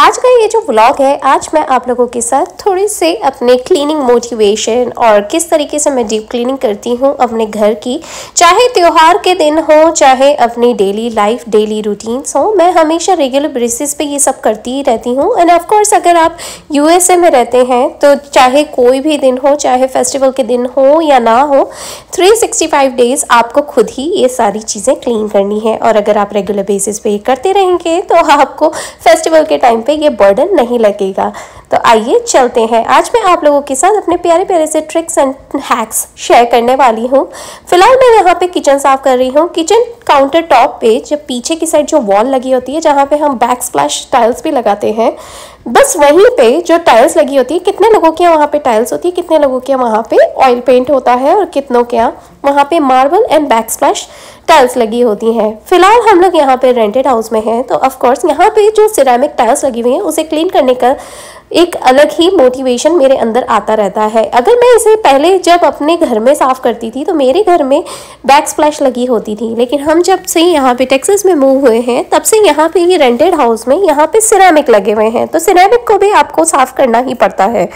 आज का ये जो व्लॉग है, आज मैं आप लोगों के साथ थोड़ी से अपने क्लीनिंग मोटिवेशन और किस तरीके से मैं डीप क्लीनिंग करती हूँ अपने घर की, चाहे त्योहार के दिन हो चाहे अपनी डेली लाइफ डेली रूटीन्स हो, मैं हमेशा रेगुलर बेसिस पे ये सब करती ही रहती हूँ। एंड ऑफ कोर्स अगर आप यूएसए में रहते हैं तो चाहे कोई भी दिन हो, चाहे फेस्टिवल के दिन हो या ना हो, 365 डेज आपको खुद ही ये सारी चीज़ें क्लीन करनी है। और अगर आप रेगुलर बेसिस पे करते रहेंगे तो आपको फेस्टिवल के टाइम पे ये बर्डन नहीं लगेगा। तो आइए चलते हैं। आज मैं आप लोगों के साथ अपने प्यारे प्यारे से ट्रिक्स एंड हैक्स शेयर करने वाली हूँ। फिलहाल मैं यहाँ पे किचन साफ कर रही हूँ। किचन काउंटर टॉप पे जब पीछे की साइड जो वॉल लगी होती है, जहाँ पे हम बैक स्प्लैश टाइल्स भी लगाते हैं, बस वहीं पे जो टाइल्स लगी होती है, कितने लोगों के यहाँ वहाँ पे टाइल्स होती है, कितने लोगों के यहाँ वहाँ पे ऑयल पेंट होता है और कितनों के यहाँ वहाँ पे marble and back splash tiles लगी होती हैं। फिलहाल हम लोग यहाँ पे रेंटेड हाउस में हैं, तो ऑफ कोर्स यहाँ पे जो सिरेमिक टाइल्स लगी हुई हैं उसे क्लीन करने का एक अलग ही मोटिवेशन मेरे अंदर आता रहता है। अगर मैं इसे पहले जब अपने घर में साफ़ करती थी तो मेरे घर में बैक स्प्लैश लगी होती थी, लेकिन हम जब से यहाँ पे टेक्सास में मूव हुए हैं तब से यहाँ पे ये रेंटेड हाउस में यहाँ पे सिरेमिक लगे हुए हैं। तो सिरेमिक को भी आपको साफ़ करना ही पड़ता है,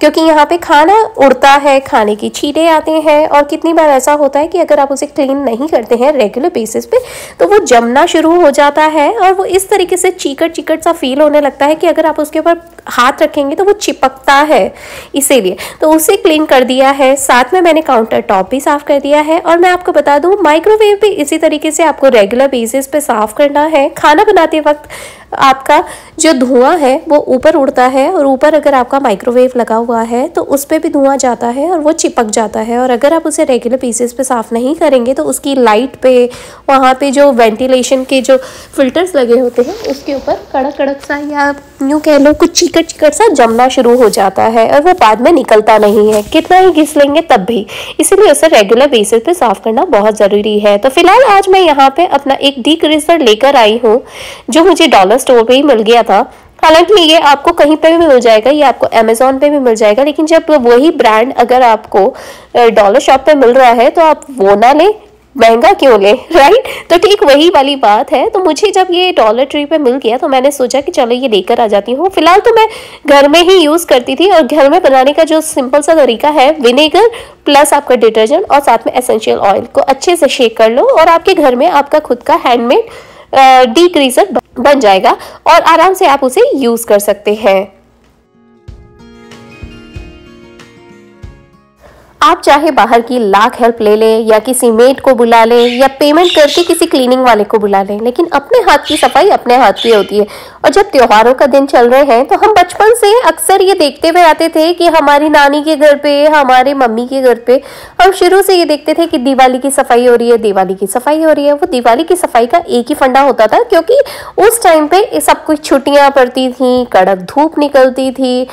क्योंकि यहाँ पे खाना उड़ता है, खाने की छींटे आते हैं, और कितनी बार ऐसा होता है कि अगर आप उसे क्लीन नहीं करते हैं रेगुलर बेसिस पे तो वो जमना शुरू हो जाता है और वो इस तरीके से चीकट चीकट सा फील होने लगता है कि अगर आप उसके ऊपर हाथ रखेंगे तो वो चिपकता है। इसीलिए तो उसे क्लीन कर दिया है। साथ में मैंने काउंटर टॉप भी साफ कर दिया है। और मैं आपको बता दूं, माइक्रोवेव भी इसी तरीके से आपको रेगुलर बेसिस पे साफ करना है। खाना बनाते वक्त आपका जो धुआं है वो ऊपर उड़ता है, और ऊपर अगर आपका माइक्रोवेव लगा हुआ है तो उस पर भी धुआं जाता है और वो चिपक जाता है। और अगर आप उसे रेगुलर बेसिस पे साफ़ नहीं करेंगे तो उसकी लाइट पे, वहाँ पे जो वेंटिलेशन के जो फिल्टर्स लगे होते हैं उसके ऊपर कड़क कड़क सा, या यूँ कह लो कुछ चिकट चिकट सा जमना शुरू हो जाता है और वो बाद में निकलता नहीं है, कितना ही घिस लेंगे तब भी। इसीलिए उसे रेगुलर बेसिस पे साफ़ करना बहुत ज़रूरी है। तो फिलहाल आज मैं यहाँ पे अपना एक डीग्रीजर लेकर आई हूँ, जो मुझे डॉलर स्टोर पे ही मिल गया था। हालांकि ये आपको कहीं पे भी मिल जाएगा, ये आपको अमेज़ॉन पे भी मिल जाएगा, लेकिन जब वही ब्रांड अगर आपको डॉलर शॉप पे मिल रहा है तो आप वो ना लें, महंगा क्यों ले, राइट। तो ठीक वही वाली बात है। तो मुझे जब ये डॉलर ट्री पे मिल गया तो मैंने सोचा कि चलो ये लेकर आ जाती हूँ। फिलहाल तो मैं घर में ही यूज़ करती थी, और घर में बनाने का जो सिंपल सा तरीका है, विनेगर प्लस आपका डिटर्जेंट और साथ में एसेंशियल ऑयल को अच्छे से शेक कर लो और आपके घर में आपका खुद का हैंडमेड डीग्रीजर बन जाएगा और आराम से आप उसे यूज़ कर सकते हैं। आप चाहे बाहर की लाख हेल्प ले लें या किसी मेड को बुला लें या पेमेंट करके किसी क्लीनिंग वाले को बुला लें, लेकिन अपने हाथ की सफाई अपने हाथ की होती है। और जब त्योहारों का दिन चल रहे हैं तो हम बचपन से अक्सर ये देखते हुए आते थे कि हमारी नानी के घर पे, हमारे मम्मी के घर पे हम शुरू से ये देखते थे कि दिवाली की सफाई हो रही है, दिवाली की सफाई हो रही है। वो दिवाली की सफाई का एक ही फंडा होता था, क्योंकि उस टाइम पे सब कुछ छुट्टियाँ पड़ती थी, कड़क धूप निकलती थी,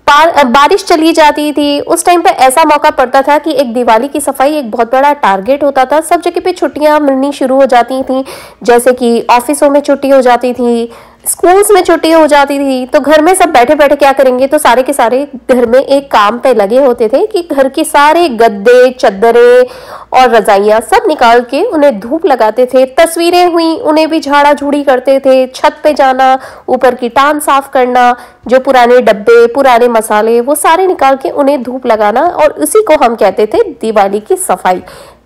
बारिश चली जाती थी। उस टाइम पे ऐसा मौका पड़ता था कि एक दिवाली की सफाई एक बहुत बड़ा टारगेट होता था। सब जगह पे छुट्टियां मिलनी शुरू हो जाती थी, जैसे कि ऑफिसों में छुट्टी हो जाती थी, स्कूल्स में छुट्टी हो जाती थी। तो घर में सब बैठे बैठे क्या करेंगे, तो सारे के सारे घर में एक काम पे लगे होते थे कि घर के सारे गद्दे, चद्दरें और रजाइयाँ सब निकाल के उन्हें धूप लगाते थे। तस्वीरें हुई, उन्हें भी झाड़ा झूड़ी करते थे। छत पे जाना, ऊपर की टान साफ करना, जो पुराने डब्बे, पुराने मसाले, वो सारे निकाल के उन्हें धूप लगाना, और उसी को हम कहते थे दिवाली की सफाई।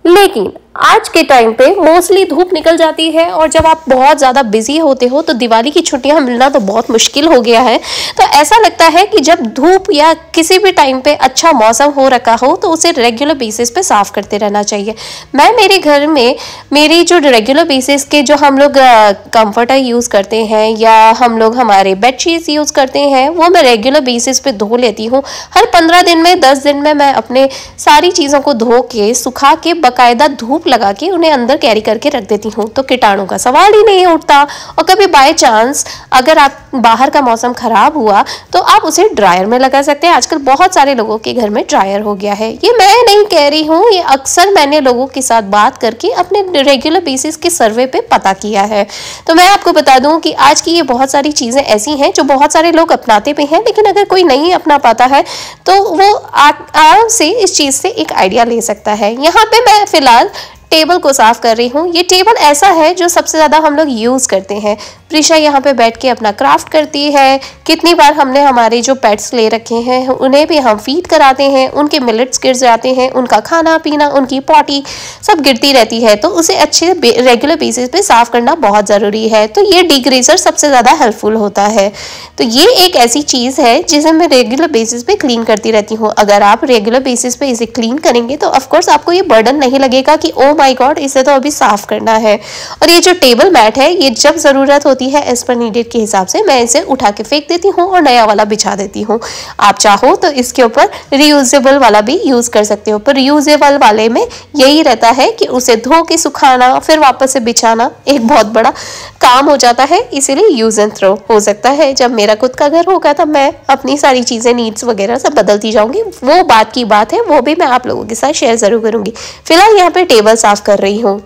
लेकिन आज के टाइम पे मोस्टली धूप निकल जाती है, और जब आप बहुत ज़्यादा बिजी होते हो तो दिवाली की छुट्टियां मिलना तो बहुत मुश्किल हो गया है। तो ऐसा लगता है कि जब धूप या किसी भी टाइम पे अच्छा मौसम हो रखा हो तो उसे रेगुलर बेसिस पे साफ़ करते रहना चाहिए। मैं मेरे घर में मेरी जो रेगुलर बेसिस के जो हम लोग कंफर्टर यूज़ करते हैं या हम लोग हमारे बेडशीट्स यूज़ करते हैं, वो मैं रेगुलर बेसिस पे धो लेती हूँ। हर 15 दिन में, 10 दिन में मैं अपने सारी चीज़ों को धो के, सुखा के, बाकायदा धूप लगा के उन्हें अंदर कैरी करके रख देती हूँ, तो कीटाणु का सवाल ही नहीं उठता। और कभी बाय चांस अगर आप बाहर का मौसम खराब हुआ तो आप उसे ड्रायर में लगा सकते हैं। आजकल बहुत सारे लोगों के घर में ड्रायर हो गया है। ये मैं नहीं कह रही हूँ, ये अक्सर मैंने लोगों के साथ बात करके अपने रेगुलर बेसिस के सर्वे पे पता किया है। तो मैं आपको बता दूं कि आज की ये बहुत सारी चीज़ें ऐसी हैं जो बहुत सारे लोग अपनाते भी हैं, लेकिन अगर कोई नहीं अपना पाता है तो वो आराम से इस चीज़ से एक आइडिया ले सकता है। यहाँ पे मैं फिलहाल टेबल को साफ कर रही हूँ। ये टेबल ऐसा है जो सबसे ज़्यादा हम लोग यूज़ करते हैं। प्रीशा यहाँ पे बैठ के अपना क्राफ्ट करती है। कितनी बार हमने हमारे जो पेट्स ले रखे हैं उन्हें भी हम फीड कराते हैं, उनके मिलेट्स गिर जाते हैं, उनका खाना पीना, उनकी पॉटी सब गिरती रहती है, तो उसे अच्छे रेगुलर बेसिस पे साफ करना बहुत ज़रूरी है। तो ये डिग्रेजर सबसे ज़्यादा हेल्पफुल होता है। तो ये एक ऐसी चीज़ है जिसे मैं रेगुलर बेसिस पे क्लीन करती रहती हूँ। अगर आप रेगुलर बेसिस पे इसे क्लीन करेंगे तो ऑफकोर्स आपको ये बर्डन नहीं लगेगा कि ओ माई गॉड इसे तो अभी साफ करना है। और ये जो टेबल मैट है ये जब ज़रूरत होती है एज पर नीडेड के हिसाब से मैं इसे उठा के फेंक देती हूँ और नया वाला बिछा देती हूँ। आप चाहो तो इसके ऊपर रियूजेबल वाला भी यूज़ कर सकते हो, पर रियूजेबल वाले में यही रहता है कि उसे धो के सुखाना फिर वापस से बिछाना एक बहुत बड़ा काम हो जाता है, इसीलिए यूज एंड थ्रो। हो सकता है जब मेरा खुद का घर होगा तब मैं अपनी सारी चीज़ें नीड्स वगैरह सब बदलती जाऊंगी, वो बात की बात है, वो भी मैं आप लोगों के साथ शेयर ज़रूर करूंगी। फिलहाल यहाँ पे टेबल साफ कर रही हूँ।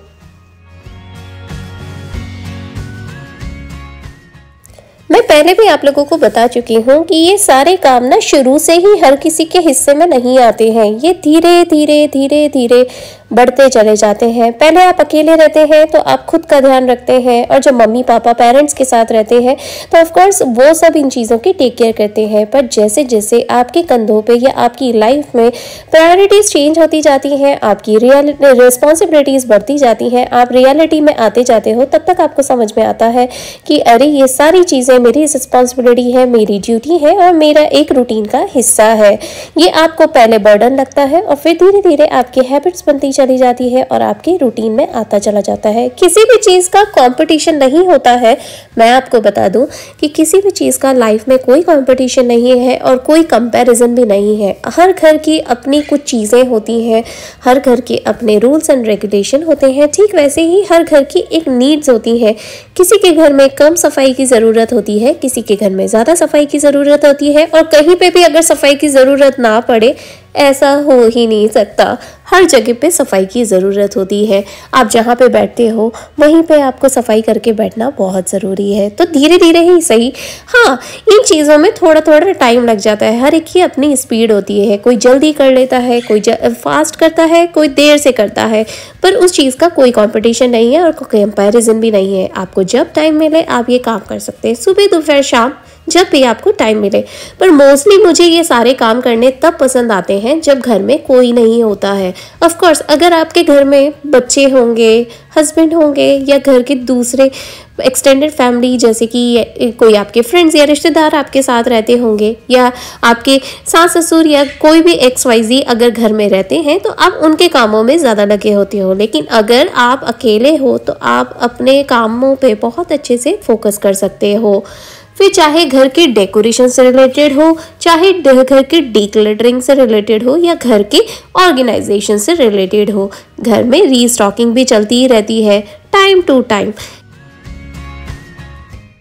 मैं पहले भी आप लोगों को बता चुकी हूँ कि ये सारे काम ना शुरू से ही हर किसी के हिस्से में नहीं आते हैं, ये धीरे धीरे धीरे धीरे बढ़ते चले जाते हैं। पहले आप अकेले रहते हैं तो आप खुद का ध्यान रखते हैं, और जब मम्मी पापा पेरेंट्स के साथ रहते हैं तो ऑफ कोर्स वो सब इन चीज़ों की टेक केयर करते हैं। पर जैसे जैसे आपके कंधों पे या आपकी लाइफ में प्रायोरिटीज़ चेंज होती जाती हैं, आपकी रिस्पॉन्सिबिलिटीज़ बढ़ती जाती हैं, आप रियलिटी में आते जाते हो, तब तक आपको समझ में आता है कि अरे ये सारी चीज़ें मेरी रिस्पॉन्सिबिलिटी है, मेरी ड्यूटी है और मेरा एक रूटीन का हिस्सा है। ये आपको पहले बर्डन लगता है और फिर धीरे धीरे आपकी हैबिट्स बनती चली जाती है और आपके रूटीन में आता चला जाता है। किसी भी चीज़ का कंपटीशन नहीं होता है। मैं आपको बता दूं कि किसी भी चीज़ का लाइफ में कोई कंपटीशन नहीं है और कोई कंपैरिजन भी नहीं है। हर घर की अपनी कुछ चीज़ें होती हैं, हर घर के अपने रूल्स एंड रेगुलेशन होते हैं। ठीक वैसे ही हर घर की एक नीड्स होती है। किसी के घर में कम सफाई की ज़रूरत होती है, किसी के घर में ज़्यादा सफाई की ज़रूरत होती है, और कहीं पे भी अगर सफाई की ज़रूरत ना पड़े ऐसा हो ही नहीं सकता। हर जगह पे सफाई की ज़रूरत होती है। आप जहाँ पे बैठते हो वहीं पे आपको सफाई करके बैठना बहुत ज़रूरी है। तो धीरे धीरे ही सही, हाँ इन चीज़ों में थोड़ा थोड़ा टाइम लग जाता है। हर एक की अपनी स्पीड होती है, कोई जल्दी कर लेता है, कोई फास्ट करता है, कोई देर से करता है, पर उस चीज़ का कोई कॉम्पिटिशन नहीं है और कोई कंपेरिजन भी नहीं है। आपको जब टाइम मिले आप ये काम कर सकते हैं, सुबह दोपहर शाम जब भी आपको टाइम मिले। पर मोस्टली मुझे ये सारे काम करने तब पसंद आते हैं जब घर में कोई नहीं होता है। ऑफ कोर्स अगर आपके घर में बच्चे होंगे, हस्बैंड होंगे या घर के दूसरे एक्सटेंडेड फैमिली जैसे कि कोई आपके फ्रेंड्स या रिश्तेदार आपके साथ रहते होंगे, या आपके सास ससुर या कोई भी XYZ अगर घर में रहते हैं तो आप उनके कामों में ज़्यादा लगे होते हो। लेकिन अगर आप अकेले हो तो आप अपने कामों पे बहुत अच्छे से फोकस कर सकते हो। फिर चाहे घर के डेकोरेशन से रिलेटेड हो, चाहे घर के डिक्लटरिंग से रिलेटेड हो, या घर के ऑर्गेनाइजेशन से रिलेटेड हो, घर में रीस्टॉकिंग भी चलती ही रहती है टाइम टू टाइम।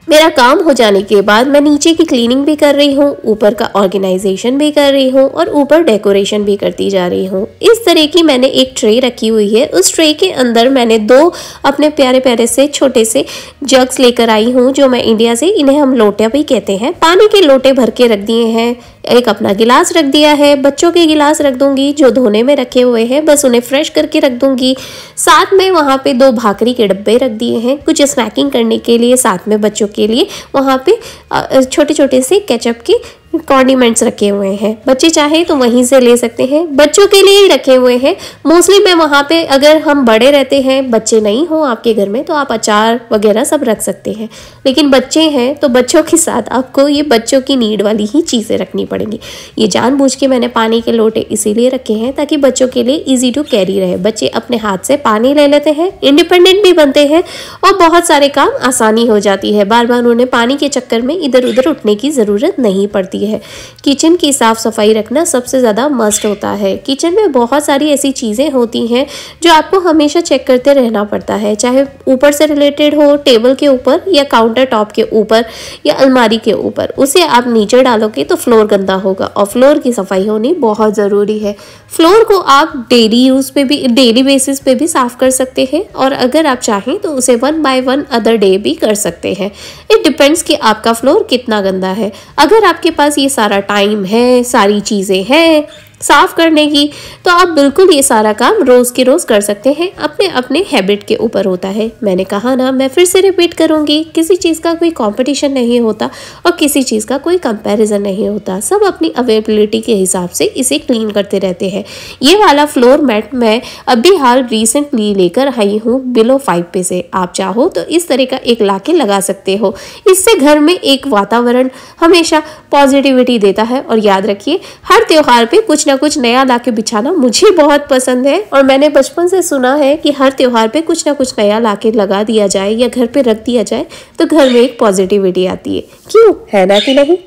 मेरा काम हो जाने के बाद मैं नीचे की क्लीनिंग भी कर रही हूँ, ऊपर का ऑर्गेनाइजेशन भी कर रही हूँ और ऊपर डेकोरेशन भी करती जा रही हूँ। इस तरह की मैंने एक ट्रे रखी हुई है। उस ट्रे के अंदर मैंने 2 अपने प्यारे प्यारे से छोटे से जग्स लेकर आई हूँ, जो मैं इंडिया से, इन्हें हम लोटे भी कहते हैं। पानी के लोटे भर के रख दिए हैं। एक अपना गिलास रख दिया है, बच्चों के गिलास रख दूंगी जो धोने में रखे हुए हैं, बस उन्हें फ्रेश करके रख दूंगी। साथ में वहाँ पे 2 भाकरी के डब्बे रख दिए हैं, कुछ स्नैकिंग करने के लिए, साथ में बच्चों के लिए वहाँ पे छोटे छोटे से केचप के कॉन्डिमेंट्स रखे हुए हैं। बच्चे चाहे तो वहीं से ले सकते हैं, बच्चों के लिए ही रखे हुए हैं। मोस्टली मैं वहाँ पे, अगर हम बड़े रहते हैं, बच्चे नहीं हो आपके घर में, तो आप अचार वगैरह सब रख सकते हैं। लेकिन बच्चे हैं तो बच्चों के साथ आपको ये बच्चों की नीड वाली ही चीज़ें रखनी पड़ेंगी। ये जानबूझ के मैंने पानी के लोटे इसीलिए रखे हैं ताकि बच्चों के लिए ईजी टू कैरी रहे। बच्चे अपने हाथ से पानी ले लेते हैं, इंडिपेंडेंट भी बनते हैं और बहुत सारे काम आसानी हो जाती है। बार बार उन्हें पानी के चक्कर में इधर उधर उठने की ज़रूरत नहीं पड़ती है। किचन की साफ सफाई रखना सबसे ज़्यादा मस्ट होता है। किचन में बहुत सारी ऐसी चीज़ें होती हैं जो आपको हमेशा चेक करते रहना पड़ता है, चाहे ऊपर से रिलेटेड हो, टेबल के ऊपर या काउंटर टॉप के ऊपर या अलमारी के ऊपर। उसे आप नीचे डालोगे तो फ्लोर गंदा होगा और फ्लोर की सफाई होनी बहुत ज़रूरी है। फ्लोर को आप डेली बेसिस पे भी साफ कर सकते हैं और अगर आप चाहें तो उसे 1 by 1 अदर डे भी कर सकते हैं। इट डिपेंड्स कि आपका फ्लोर कितना गंदा है। अगर आपके पास ये सारा टाइम है, सारी चीज़ें हैं, साफ करने की, तो आप बिल्कुल ये सारा काम रोज़ के रोज़ कर सकते हैं। अपने अपने हैबिट के ऊपर होता है। मैंने कहा ना, मैं फिर से रिपीट करूँगी, किसी चीज़ का कोई कंपटीशन नहीं होता और किसी चीज़ का कोई कंपैरिजन नहीं होता। सब अपनी अवेलेबिलिटी के हिसाब से इसे क्लीन करते रहते हैं। ये वाला फ्लोर मैट मैं अभी हाल रिसेंटली लेकर आई हूँ बिलो 5 पे से। आप चाहो तो इस तरह का एक लाके लगा सकते हो। इससे घर में एक वातावरण हमेशा पॉजिटिविटी देता है। और याद रखिए, हर त्योहार पे कुछ ना कुछ नया लाके बिछाना मुझे बहुत पसंद है और मैंने बचपन से सुना है कि हर त्योहार पे कुछ ना कुछ नया लाके लगा दिया जाए या घर पे रख दिया जाए तो घर में एक पॉजिटिविटी आती है। क्यों, है ना कि नहीं?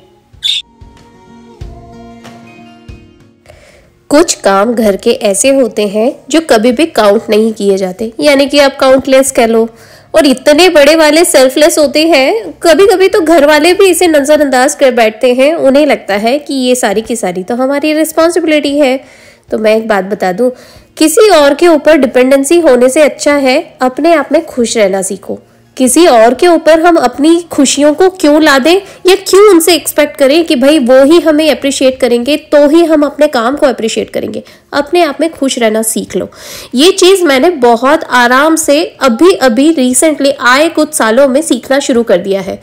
कुछ काम घर के ऐसे होते हैं जो कभी भी काउंट नहीं किए जाते, यानी कि आप काउंटलेस कह लो। और इतने बड़े वाले सेल्फलेस होते हैं, कभी कभी तो घर वाले भी इसे नज़रअंदाज कर बैठते हैं। उन्हें लगता है कि ये सारी की सारी तो हमारी रिस्पॉन्सिबिलिटी है। तो मैं एक बात बता दूं, किसी और के ऊपर डिपेंडेंसी होने से अच्छा है अपने आप में खुश रहना सीखो। किसी और के ऊपर हम अपनी खुशियों को क्यों ला दें या क्यों उनसे एक्सपेक्ट करें कि भाई वो ही हमें अप्रिशिएट करेंगे तो ही हम अपने काम को अप्रिशिएट करेंगे। अपने आप में खुश रहना सीख लो। ये चीज़ मैंने बहुत आराम से अभी रिसेंटली आए कुछ सालों में सीखना शुरू कर दिया है।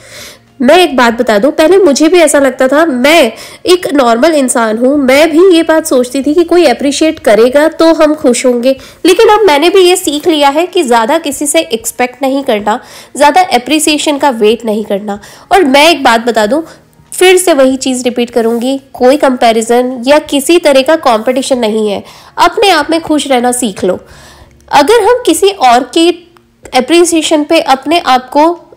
मैं एक बात बता दूं, पहले मुझे भी ऐसा लगता था, मैं एक नॉर्मल इंसान हूं, मैं भी ये बात सोचती थी कि कोई अप्रिशिएट करेगा तो हम खुश होंगे। लेकिन अब मैंने भी ये सीख लिया है कि ज़्यादा किसी से एक्सपेक्ट नहीं करना, ज़्यादा अप्रिसिएशन का वेट नहीं करना। और मैं एक बात बता दूं, फिर से वही चीज़ रिपीट करूंगी, कोई कंपैरिजन या किसी तरह का कंपटीशन नहीं है। अपने आप में खुश रहना सीख लो। अगर हम किसी और की अप्रिसिएशन पे अपने आप को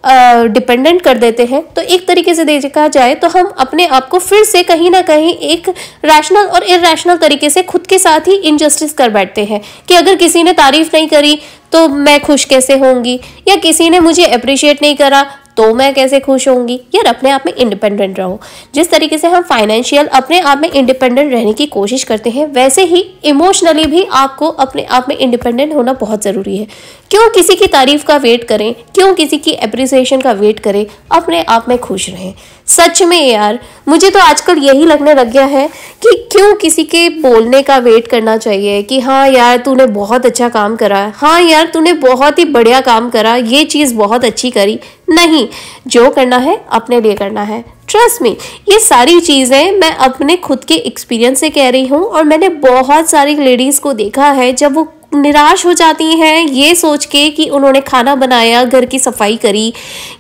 डिपेंडेंट कर देते हैं तो एक तरीके से देखा जाए तो हम अपने आप को फिर से कहीं ना कहीं एक रैशनल और इरैशनल तरीके से खुद के साथ ही इनजस्टिस कर बैठते हैं कि अगर किसी ने तारीफ नहीं करी तो मैं खुश कैसे होंगी, या किसी ने मुझे अप्रिशिएट नहीं करा तो मैं कैसे खुश होंगी। यार, अपने आप में इंडिपेंडेंट रहो। जिस तरीके से हम फाइनेंशियल अपने आप में इंडिपेंडेंट रहने की कोशिश करते हैं, वैसे ही इमोशनली भी आपको अपने आप में इंडिपेंडेंट होना बहुत ज़रूरी है। क्यों किसी की तारीफ का वेट करें, क्यों किसी की अप्रिसिएशन का वेट करें, अपने आप में खुश रहें। सच में यार, मुझे तो आजकल यही लगने लग गया है कि क्यों किसी के बोलने का वेट करना चाहिए कि हाँ यार तूने बहुत अच्छा काम करा, हाँ यार तूने बहुत ही बढ़िया काम करा, ये चीज़ बहुत अच्छी करी। नहीं, जो करना है अपने लिए करना है। ट्रस्ट मी, ये सारी चीज़ें मैं अपने खुद के एक्सपीरियंस से कह रही हूँ। और मैंने बहुत सारी लेडीज़ को देखा है जब वो निराश हो जाती हैं ये सोच के कि उन्होंने खाना बनाया, घर की सफाई करी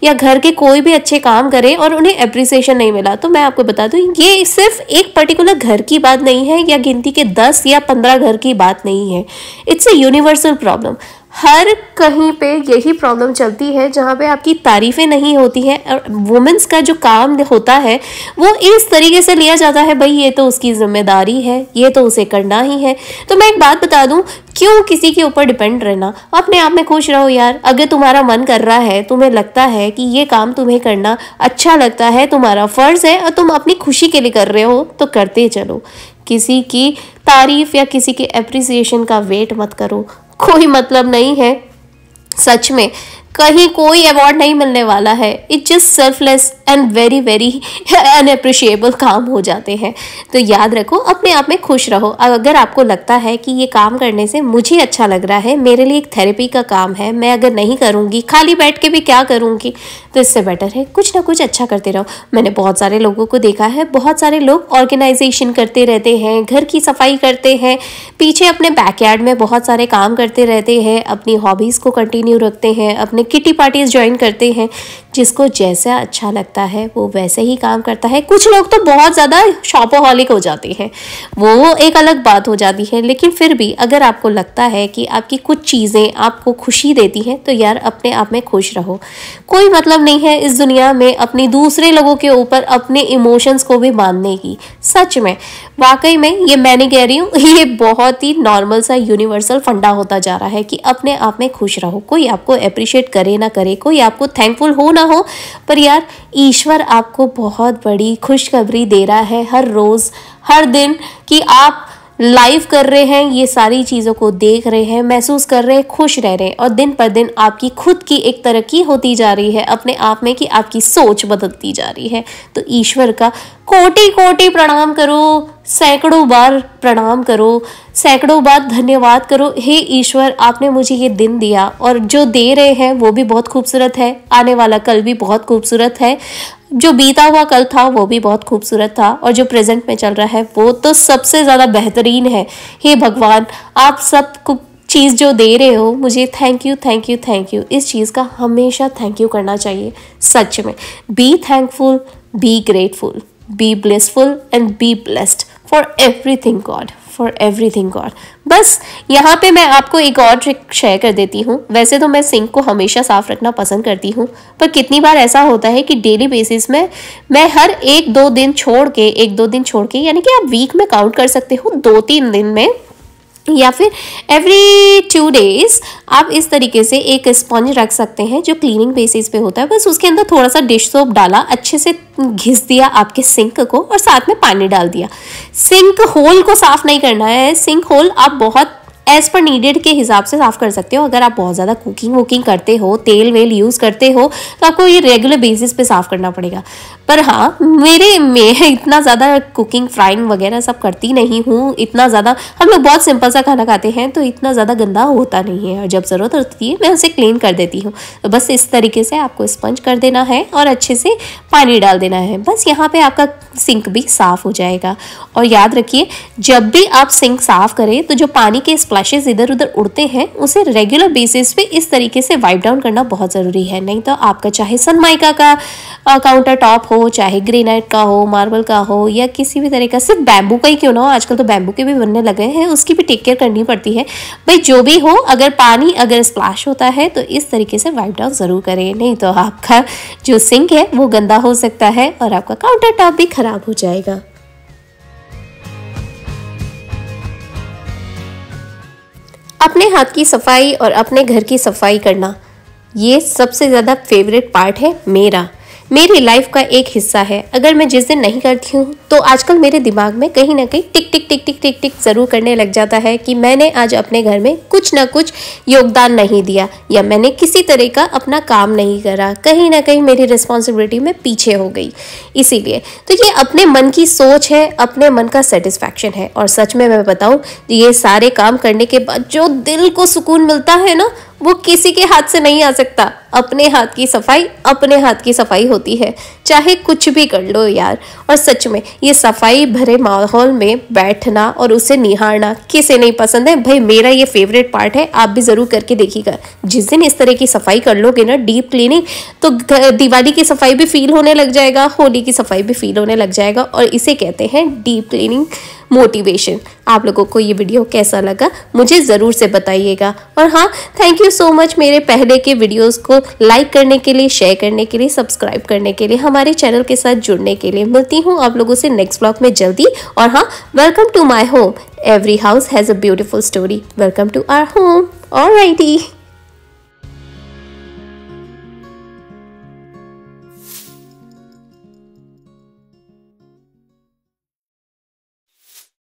या घर के कोई भी अच्छे काम करे और उन्हें अप्रिसिएशन नहीं मिला। तो मैं आपको बता दूं, ये सिर्फ एक पर्टिकुलर घर की बात नहीं है या गिनती के 10 या 15 घर की बात नहीं है। It's a universal problem. हर कहीं पे यही प्रॉब्लम चलती है जहाँ पे आपकी तारीफ़ें नहीं होती हैं और वुमेन्स का जो काम होता है वो इस तरीके से लिया जाता है, भाई ये तो उसकी जिम्मेदारी है, ये तो उसे करना ही है। तो मैं एक बात बता दूं, क्यों किसी के ऊपर डिपेंड रहना, अपने आप में खुश रहो यार। अगर तुम्हारा मन कर रहा है, तुम्हें लगता है कि ये काम तुम्हें करना अच्छा लगता है, तुम्हारा फ़र्ज़ है और तुम अपनी खुशी के लिए कर रहे हो तो करते चलो। किसी की तारीफ़ या किसी के अप्रिसिएशन का वेट मत करो, कोई मतलब नहीं है। सच में कहीं कोई अवार्ड नहीं मिलने वाला है। It's just selfless and very very unappreciable काम हो जाते हैं। तो याद रखो, अपने आप में खुश रहो। अगर आपको लगता है कि ये काम करने से मुझे अच्छा लग रहा है, मेरे लिए एक थेरेपी का काम है, मैं अगर नहीं करूँगी, खाली बैठ के भी क्या करूँगी, तो इससे बेटर है कुछ ना कुछ अच्छा करते रहो। मैंने बहुत सारे लोगों को देखा है, बहुत सारे लोग ऑर्गेनाइजेशन करते रहते हैं, घर की सफाई करते हैं, पीछे अपने बैकयार्ड में बहुत सारे काम करते रहते हैं, अपनी हॉबीज़ को कंटिन्यू रखते हैं, अपने किटी पार्टीज ज्वाइन करते हैं। जिसको जैसा अच्छा लगता है वो वैसे ही काम करता है। कुछ लोग तो बहुत ज़्यादा शॉपोहॉलिक हो जाते हैं, वो एक अलग बात हो जाती है। लेकिन फिर भी अगर आपको लगता है कि आपकी कुछ चीज़ें आपको खुशी देती हैं तो यार अपने आप में खुश रहो। कोई मतलब नहीं है इस दुनिया में अपनी दूसरे लोगों के ऊपर अपने इमोशंस को भी बांधने की। सच में, वाकई में, ये मैं नहीं कह रही हूँ, ये बहुत ही नॉर्मल सा यूनिवर्सल फंडा होता जा रहा है कि अपने आप में खुश रहो। कोई आपको अप्रिशिएट करे ना करे, कोई आपको थैंकफुल हो ना हो, पर यार ईश्वर आपको बहुत बड़ी खुशखबरी दे रहा है हर रोज़ हर दिन कि आप लाइव कर रहे हैं, ये सारी चीज़ों को देख रहे हैं, महसूस कर रहे हैं, खुश रह रहे हैं और दिन पर दिन आपकी खुद की एक तरक्की होती जा रही है अपने आप में कि आपकी सोच बदलती जा रही है। तो ईश्वर का कोटि कोटि प्रणाम करो, सैकड़ों बार प्रणाम करो, सैकड़ों बार धन्यवाद करो। हे ईश्वर, आपने मुझे ये दिन दिया और जो दे रहे हैं वो भी बहुत खूबसूरत है, आने वाला कल भी बहुत खूबसूरत है, जो बीता हुआ कल था वो भी बहुत खूबसूरत था और जो प्रेजेंट में चल रहा है वो तो सबसे ज़्यादा बेहतरीन है। हे भगवान, आप सब चीज़ जो दे रहे हो मुझे, thank you thank you thank you. इस चीज़ का हमेशा थैंक यू करना चाहिए। सच में be thankful, be grateful, be blissful and be blessed for everything God, for everything God. बस यहाँ पे मैं आपको एक और ट्रिक शेयर कर देती हूँ। वैसे तो मैं सिंक को हमेशा साफ रखना पसंद करती हूँ, पर कितनी बार ऐसा होता है कि डेली बेसिस में मैं हर एक दो दिन छोड़ के यानी कि आप वीक में काउंट कर सकते हो, 2-3 दिन में या फिर एवरी 2 डेज आप इस तरीके से एक स्पंज रख सकते हैं जो क्लीनिंग बेसिस पे होता है। बस उसके अंदर थोड़ा सा डिश सोप डाला, अच्छे से घिस दिया आपके सिंक को और साथ में पानी डाल दिया। सिंक होल को साफ नहीं करना है, सिंक होल आप बहुत एज पर नीडेड के हिसाब से साफ कर सकते हो। अगर आप बहुत ज़्यादा कुकिंग करते हो, तेल वेल यूज़ करते हो, तो आपको ये रेगुलर बेसिस पे साफ करना पड़ेगा। पर हाँ, मैं इतना ज़्यादा कुकिंग फ्राइंग वगैरह सब करती नहीं हूँ। इतना ज़्यादा हम लोग बहुत सिंपल सा खाना खाते हैं तो इतना ज़्यादा गंदा होता नहीं है और जब ज़रूरत होती है मैं उसे क्लीन कर देती हूँ। तो बस इस तरीके से आपको स्पंज कर देना है और अच्छे से पानी डाल देना है। बस यहाँ पे आपका सिंक भी साफ़ हो जाएगा। और याद रखिए, जब भी आप सिंक साफ़ करें तो जो पानी के स्प्लैशेस इधर उधर उड़ते हैं उसे रेगुलर बेसिस पे इस तरीके से वाइप डाउन करना बहुत ज़रूरी है। नहीं तो आपका चाहे सनमाइका का काउंटर टॉप हो, चाहे ग्रेनाइट का हो, मार्बल का हो या किसी भी तरह का, सिर्फ बैम्बू का ही क्यों ना हो, आजकल तो बैम्बू के भी बनने लगे हैं, उसकी भी टेक केयर करनी पड़ती है। भाई जो भी हो, अगर पानी अगर स्प्लैश होता है तो इस तरीके से वाइप डाउन ज़रूर करें, नहीं तो आपका जो सिंक है वो गंदा हो सकता है और आपका काउंटर टॉप भी खराब हो जाएगा। अपने हाथ की सफाई और अपने घर की सफाई करना, ये सबसे ज़्यादा फेवरेट पार्ट है मेरी लाइफ का एक हिस्सा है। अगर मैं जिस दिन नहीं करती हूँ तो आजकल मेरे दिमाग में कहीं ना कहीं टिक टिक टिक टिक टिक टिक ज़रूर करने लग जाता है कि मैंने आज अपने घर में कुछ ना कुछ योगदान नहीं दिया या मैंने किसी तरह का अपना काम नहीं करा, कहीं ना कहीं मेरी रिस्पॉन्सिबिलिटी में पीछे हो गई। इसीलिए तो ये अपने मन की सोच है, अपने मन का सेटिस्फैक्शन है। और सच में मैं बताऊँ, ये सारे काम करने के बाद जो दिल को सुकून मिलता है ना, वो किसी के हाथ से नहीं आ सकता। अपने हाथ की सफाई होती है, चाहे कुछ भी कर लो यार। और सच में ये सफाई भरे माहौल में बैठना और उसे निहारना किसे नहीं पसंद है। भाई मेरा ये फेवरेट पार्ट है, आप भी ज़रूर करके देखिएगा। जिस दिन इस तरह की सफाई कर लोगे ना, डीप क्लीनिंग, तो दिवाली की सफाई भी फील होने लग जाएगा, होली की सफाई भी फील होने लग जाएगा। और इसे कहते हैं डीप क्लीनिंग मोटिवेशन। आप लोगों को ये वीडियो कैसा लगा मुझे ज़रूर से बताइएगा। और हाँ, थैंक यू सो मच मेरे पहले के वीडियोस को लाइक करने के लिए, शेयर करने के लिए, सब्सक्राइब करने के लिए, हमारे चैनल के साथ जुड़ने के लिए। मिलती हूँ आप लोगों से नेक्स्ट ब्लॉग में जल्दी। और हाँ, welcome to my home. Every house has a beautiful story. Welcome to our home. Alrighty.